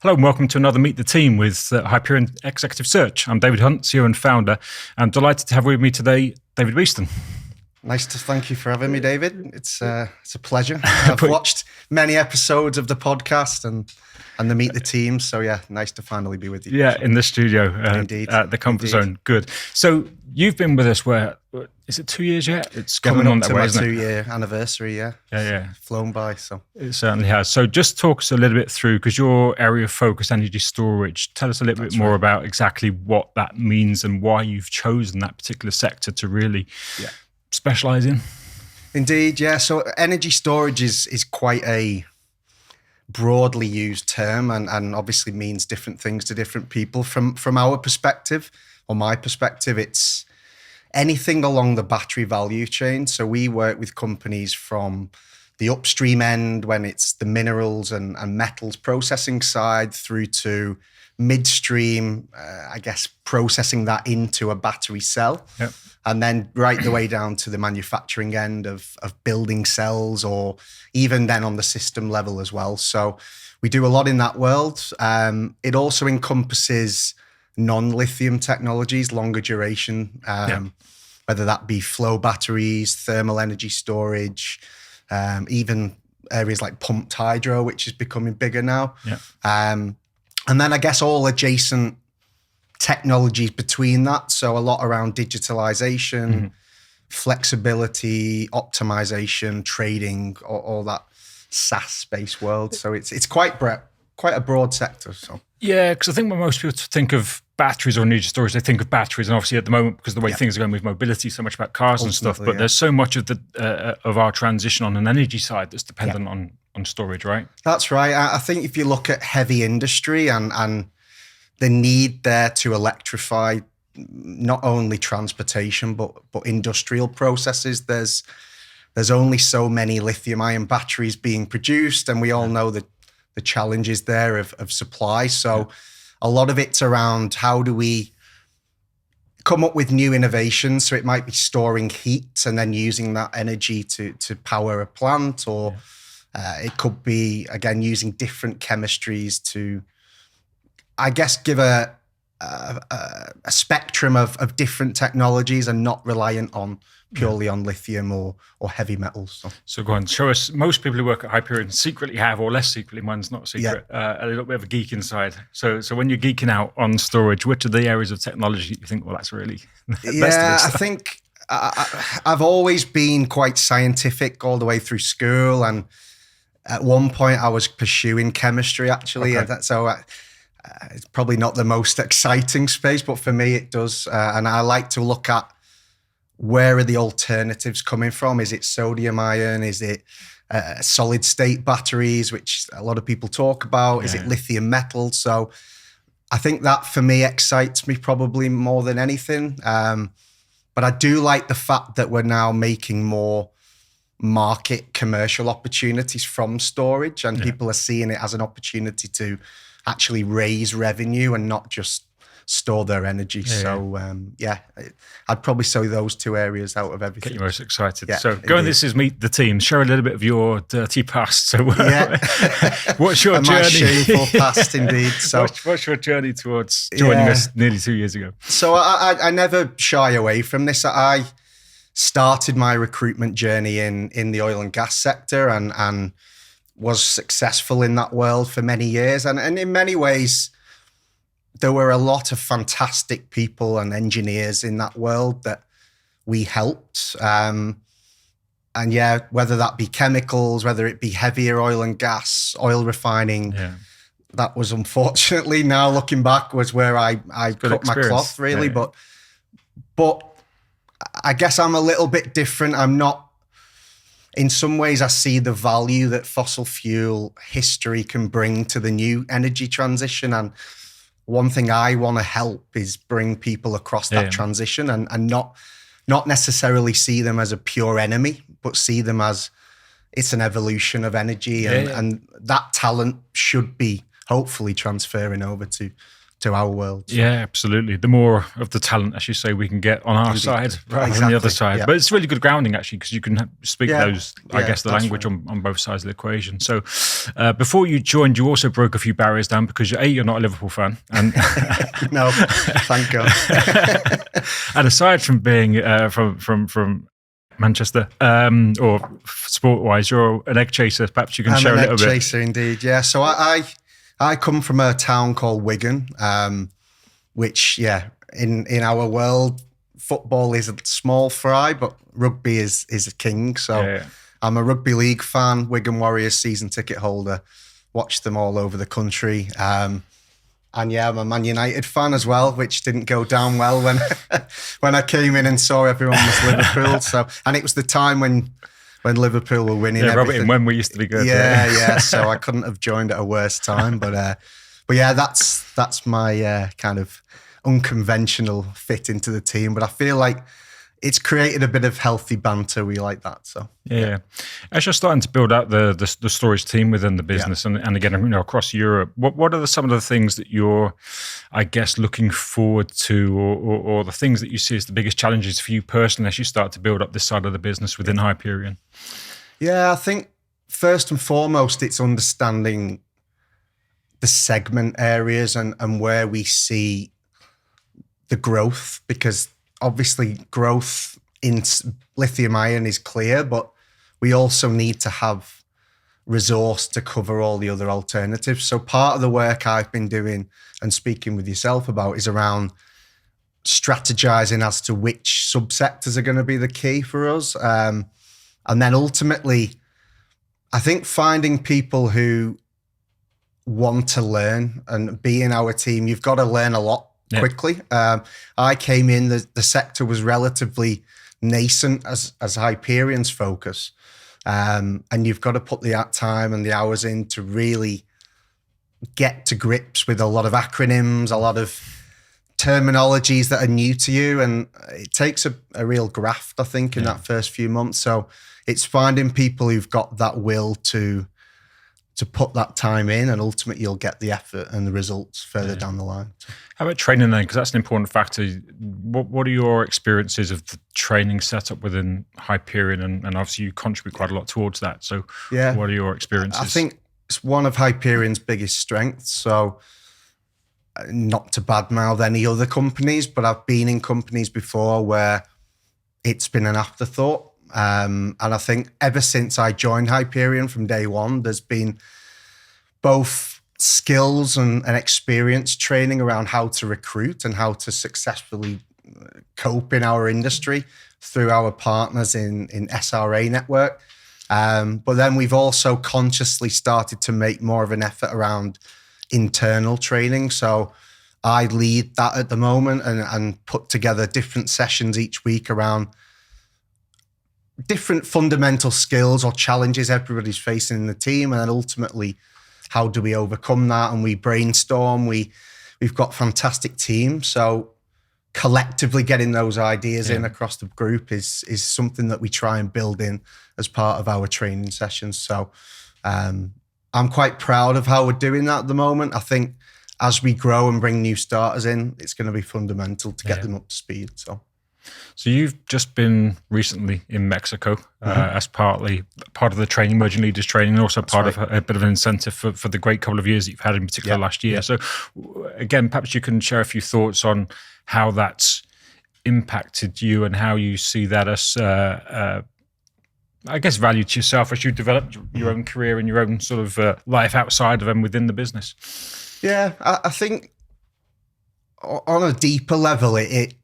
Hello and welcome to another Meet the Team with Hyperion Executive Search. I'm David Hunt, CEO and founder. I'm delighted to have with me today David Beeston. Thank you for having me, David. It's a pleasure. I've watched many episodes of the podcast and the Meet the Team. So yeah, nice to finally be with you. Yeah, in the studio, Indeed. at the comfort zone. Good. So you've been with us, is it 2 years yet? It's coming on that way, isn't it? 2-year anniversary, yeah. Yeah. Flown by, so. It certainly has. So just talk us a little bit through, because your area of focus, energy storage, tell us a little bit more about exactly what that means and why you've chosen that particular sector to really specialise in. Indeed, yeah. So energy storage is quite a broadly used term and obviously means different things to different people. From our perspective, or my perspective, it's anything along the battery value chain. So we work with companies from the upstream end when it's the minerals and metals processing side through to midstream, processing that into a battery cell. Yep. And then right the way down to the manufacturing end of building cells, or even then on the system level as well. So we do a lot in that world. It also encompasses non-lithium technologies, longer duration, whether that be flow batteries, thermal energy storage, even areas like pumped hydro, which is becoming bigger now. Yeah. And then I guess all adjacent technologies between that. So a lot around digitalisation, flexibility, optimization, trading, all that SaaS-based world. So it's quite a broad sector. So yeah, because I think when most people think of batteries or energy storage, they think of batteries, and obviously at the moment, because of the way things are going with mobility, so much about cars and stuff. But there's so much of of our transition on an energy side that's dependent on storage, right? That's right. I think if you look at heavy industry and the need there to electrify not only transportation but industrial processes, there's only so many lithium-ion batteries being produced, and we all know the challenges there of supply. So a lot of it's around how do we come up with new innovations. So it might be storing heat and then using that energy to power a plant, or it could be, again, using different chemistries to, I guess, give a spectrum of different technologies and not reliant on purely on lithium or heavy metals. So go on, show us. Most people who work at Hyperion secretly have, or less secretly, mine's not secret, a little bit of a geek inside. So when you're geeking out on storage, which are the areas of technology you think, well, that's really the best of this stuff? I think I've always been quite scientific all the way through school, and at one point I was pursuing chemistry, actually. Okay. It's probably not the most exciting space, but for me it does. And I like to look at where are the alternatives coming from? Is it sodium ion? Is it solid state batteries, which a lot of people talk about? Is it lithium metal? So I think that for me excites me probably more than anything. But I do like the fact that we're now making more market commercial opportunities from storage, and people are seeing it as an opportunity to actually raise revenue and not just store their energy. I'd probably say those two areas out of everything. Get you most excited. So go on, this is Meet the Team. Share a little bit of your dirty past. So what's your journey? My shameful past, indeed. So what's your journey towards joining us nearly 2 years ago? So I never shy away from this. I started my recruitment journey in the oil and gas sector and was successful in that world for many years. And in many ways, there were a lot of fantastic people and engineers in that world that we helped. Whether that be chemicals, whether it be heavier oil and gas, oil refining, that was unfortunately, now looking back, was where I cut my cloth, really. But I guess I'm a little bit different. I'm not, in some ways, I see the value that fossil fuel history can bring to the new energy transition. And one thing I want to help is bring people across that transition and not necessarily see them as a pure enemy, but see them as it's an evolution of energy, and that talent should be hopefully transferring over to to our world. So. Yeah, absolutely. The more of the talent, as you say, we can get on our side rather than the other side. Yeah. But it's really good grounding, actually, because you can speak those, I guess, the language on both sides of the equation. So before you joined, you also broke a few barriers down because, you're not a Liverpool fan. And no, thank God. And aside from being from Manchester, or sport-wise, you're an egg chaser. Perhaps you can share a little bit. I'm an egg chaser, indeed, yeah. So I come from a town called Wigan, which, in our world, football is a small fry, but rugby is a king. So I'm a rugby league fan, Wigan Warriors season ticket holder, watch them all over the country. And I'm a Man United fan as well, which didn't go down well when I came in and saw everyone was Liverpool. So, and it was the time when Liverpool were winning everything. When we used to be good. Yeah. So I couldn't have joined at a worse time. But yeah, that's my kind of unconventional fit into the team. But I feel like it's created a bit of healthy banter. We like that. So yeah. As you're starting to build out the storage team within the business, and again, across Europe, what are some of the things that you're, I guess, looking forward to, or the things that you see as the biggest challenges for you personally as you start to build up this side of the business within Hyperion? Yeah, I think first and foremost, it's understanding the segment areas and where we see the growth, because obviously growth in lithium ion is clear, but we also need to have resource to cover all the other alternatives. So part of the work I've been doing and speaking with yourself about is around strategizing as to which subsectors are going to be the key for us. And then ultimately, I think finding people who want to learn and be in our team, you've got to learn a lot quickly. I came in, the sector was relatively nascent as Hyperion's focus. And you've got to put the time and the hours in to really get to grips with a lot of acronyms, a lot of terminologies that are new to you. And it takes a real graft, I think, in that first few months. So it's finding people who've got that will to put that time in, and ultimately you'll get the effort and the results further down the line. How about training then? Because that's an important factor. What are your experiences of the training setup within Hyperion? And obviously you contribute quite a lot towards that. So what are your experiences? I think it's one of Hyperion's biggest strengths. So not to badmouth any other companies, but I've been in companies before where it's been an afterthought. And I think ever since I joined Hyperion from day one, there's been both skills and experience training around how to recruit and how to successfully cope in our industry through our partners in SRA network. But then we've also consciously started to make more of an effort around internal training. So I lead that at the moment and put together different sessions each week around different fundamental skills or challenges everybody's facing in the team. And then ultimately, how do we overcome that? And we brainstorm. We've got fantastic teams. So collectively getting those ideas in across the group is something that we try and build in as part of our training sessions. So I'm quite proud of how we're doing that at the moment. I think as we grow and bring new starters in, it's going to be fundamental to get them up to speed. So you've just been recently in Mexico as part of the training, emerging leaders training, and also part of a bit of an incentive for the great couple of years that you've had, in particular last year. So again, perhaps you can share a few thoughts on how that's impacted you and how you see that as, I guess, value to yourself as you develop your own career and your own sort of life outside of and within the business. Yeah, I think on a deeper level, it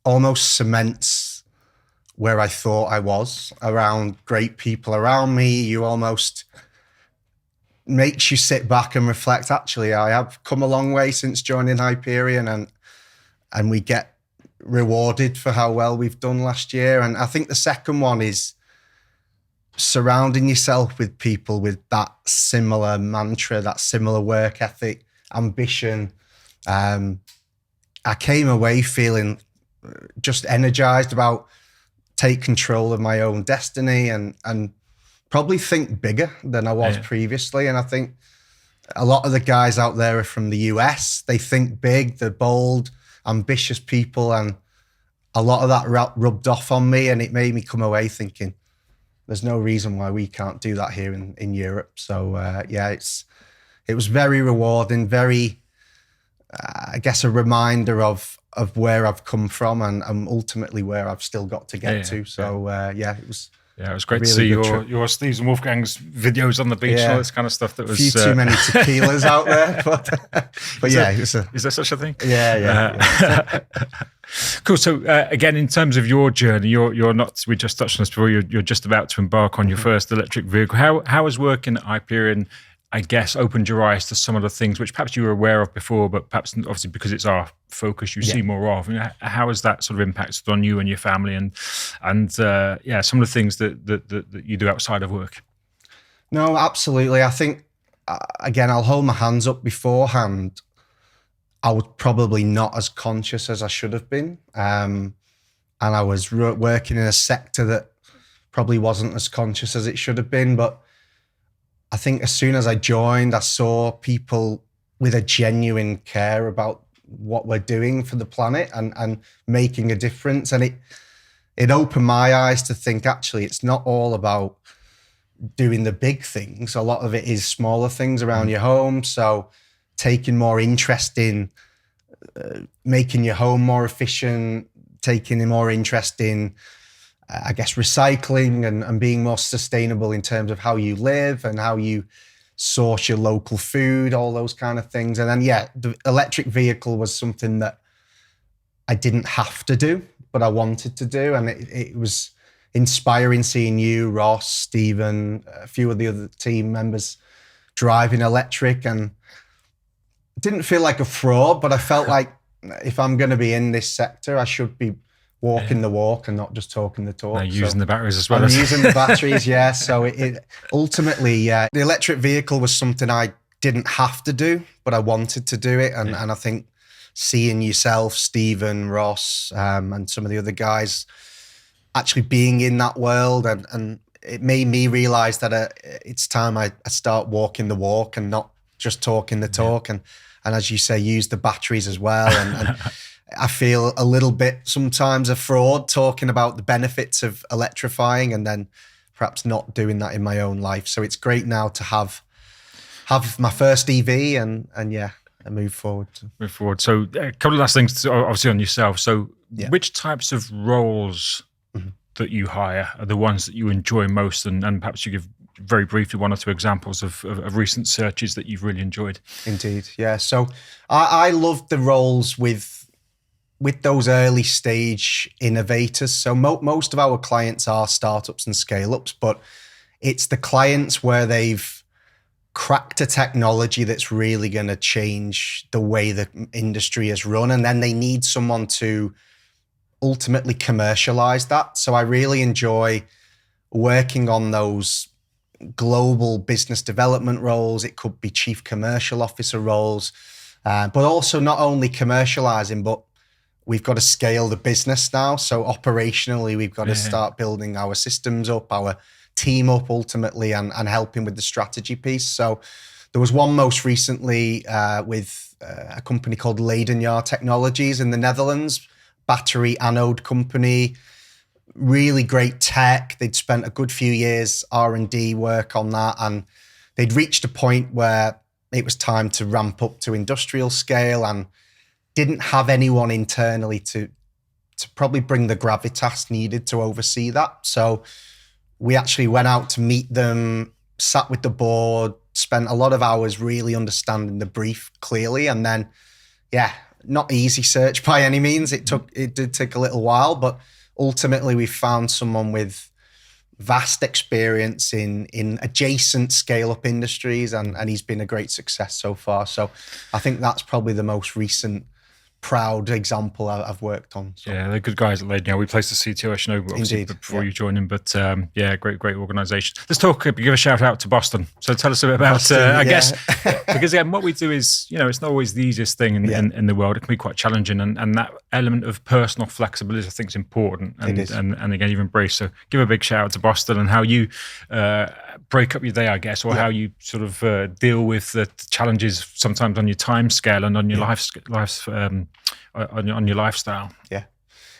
almost cements where I thought I was around great people around me. You almost makes you sit back and reflect, actually, I have come a long way since joining Hyperion, and we get rewarded for how well we've done last year. And I think the second one is surrounding yourself with people with that similar mantra, that similar work ethic, ambition. I came away feeling just energized about take control of my own destiny and probably think bigger than I was previously. And I think a lot of the guys out there are from the US. They think big, they're bold, ambitious people, and a lot of that rubbed off on me, and it made me come away thinking, there's no reason why we can't do that here in Europe. So it was very rewarding, very, I guess, a reminder of where I've come from and ultimately where I've still got to get to. So it was. Yeah, it was great really to see your Steve's and Wolfgang's videos on the beach and all this kind of stuff. That was a few too many tequilas out there, but is there such a thing? Yeah. Cool. So again, in terms of your journey, you're not. We just touched on this before. You're just about to embark on your first electric vehicle. How has working at Hyperion, I guess, opened your eyes to some of the things which perhaps you were aware of before, but perhaps obviously because it's our focus, you see more of. How has that sort of impacted on you and your family, and some of the things that you do outside of work? No, absolutely. I think again, I'll hold my hands up. Beforehand, I was probably not as conscious as I should have been, and I was working in a sector that probably wasn't as conscious as it should have been, but I think as soon as I joined, I saw people with a genuine care about what we're doing for the planet and making a difference. And it opened my eyes to think, actually, it's not all about doing the big things. A lot of it is smaller things around your home. So taking more interest in making your home more efficient, taking more interest in I guess, recycling and being more sustainable in terms of how you live and how you source your local food, all those kind of things. And then, the electric vehicle was something that I didn't have to do, but I wanted to do. And it was inspiring seeing you, Ross, Stephen, a few of the other team members driving electric, and it didn't feel like a fraud, but I felt like if I'm going to be in this sector, I should be walking the walk and not just talking the talk. Using the batteries as well. I'm using the batteries, yeah. So it ultimately, the electric vehicle was something I didn't have to do, but I wanted to do it. And I think seeing yourself, Stephen, Ross, and some of the other guys actually being in that world, and it made me realize that it's time I start walking the walk and not just talking the talk. And as you say, use the batteries as well. And I feel a little bit sometimes a fraud talking about the benefits of electrifying and then perhaps not doing that in my own life. So it's great now to have my first EV and move forward. So a couple of last things, obviously on yourself. So which types of roles that you hire are the ones that you enjoy most? And perhaps you give very briefly one or two examples of recent searches that you've really enjoyed. Indeed, yeah. So I love the roles with those early stage innovators. So most of our clients are startups and scale-ups, but it's the clients where they've cracked a technology that's really going to change the way the industry is run. And then they need someone to ultimately commercialize that. So I really enjoy working on those global business development roles. It could be chief commercial officer roles, but also not only commercializing, but we've got to scale the business now. So operationally, we've got to start building our systems up, our team up ultimately, and helping with the strategy piece. So there was one most recently with a company called Leideniar Technologies in the Netherlands, battery anode company, really great tech. They'd spent a good few years R&D work on that, and they'd reached a point where it was time to ramp up to industrial scale and didn't have anyone internally to probably bring the gravitas needed to oversee that. So we actually went out to meet them, sat with the board, spent a lot of hours really understanding the brief clearly. And then, not easy search by any means. It did take a little while, but ultimately we found someone with vast experience in adjacent scale-up industries, and he's been a great success so far. So I think that's probably the most recent proud example I've worked on. So. Yeah, they're good guys at Leideniar. We placed the CTO, as you know, obviously before you joined him, but great organisation. Let's give a shout out to Boston. So tell us a bit about, Boston, I guess, because again, what we do is, it's not always the easiest thing in the world. It can be quite challenging, and that element of personal flexibility I think is important, and It is. and again you've embraced. So give a big shout out to Boston and how you break up your day, I guess, or how you sort of deal with the challenges sometimes on your time scale and on your on your lifestyle. Yeah.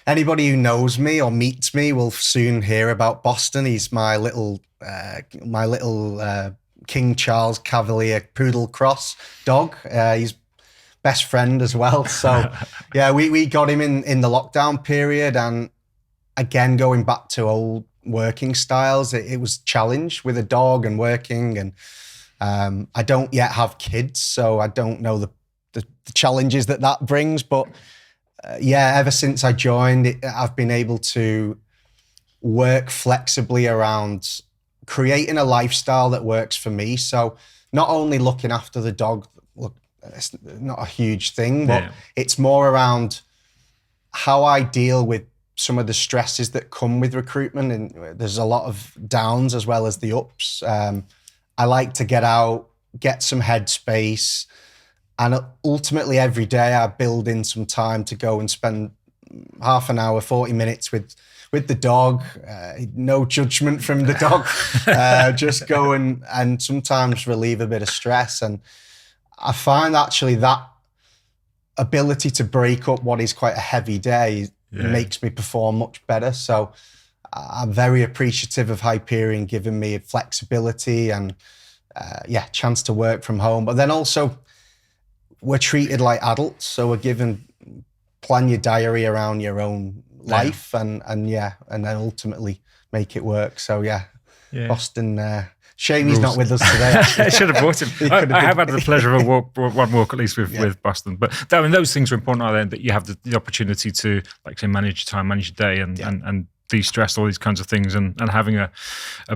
Anybody who knows me or meets me will soon hear about Boston. He's my little King Charles Cavalier Poodle Cross dog. He's best friend as well. So yeah, we got him in the lockdown period, and again, going back to old working styles, it was a challenge with a dog and working, and I don't yet have kids, so I don't know the challenges that brings, but yeah, ever since I joined, I've been able to work flexibly around creating a lifestyle that works for me. So not only looking after the dog, look, it's not a huge thing, but it's more around how I deal with some of the stresses that come with recruitment. And there's a lot of downs as well as the ups. I like to get out, get some headspace, and ultimately every day I build in some time to go and spend half an hour, 40 minutes with the dog. No judgment from the dog. Just go and sometimes relieve a bit of stress. And I find actually that ability to break up what is quite a heavy day makes me perform much better. So I'm very appreciative of Hyperion giving me flexibility and chance to work from home. But then also we're treated like adults. So we're given, plan your diary around your own life and then ultimately make it work. So Boston, shame he's not with us today. I should have brought him. I have had the pleasure of one walk at least with Boston. But I mean, those things are important, are they? That you have the opportunity to, like say, manage your time, manage your day, and de-stress, all these kinds of things, and having a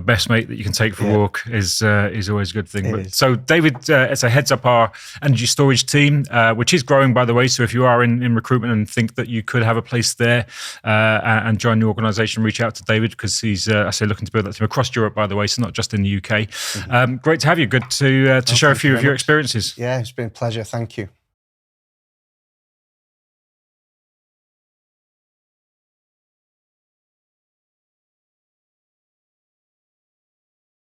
best mate that you can take for a walk is always a good thing. So David, as a heads up our energy storage team, which is growing, by the way. So if you are in recruitment and think that you could have a place there and join the organisation, reach out to David, because he's looking to build that team across Europe, by the way, so not just in the UK. Great to have you. Good to share a few of your experiences. Yeah, it's been a pleasure. Thank you.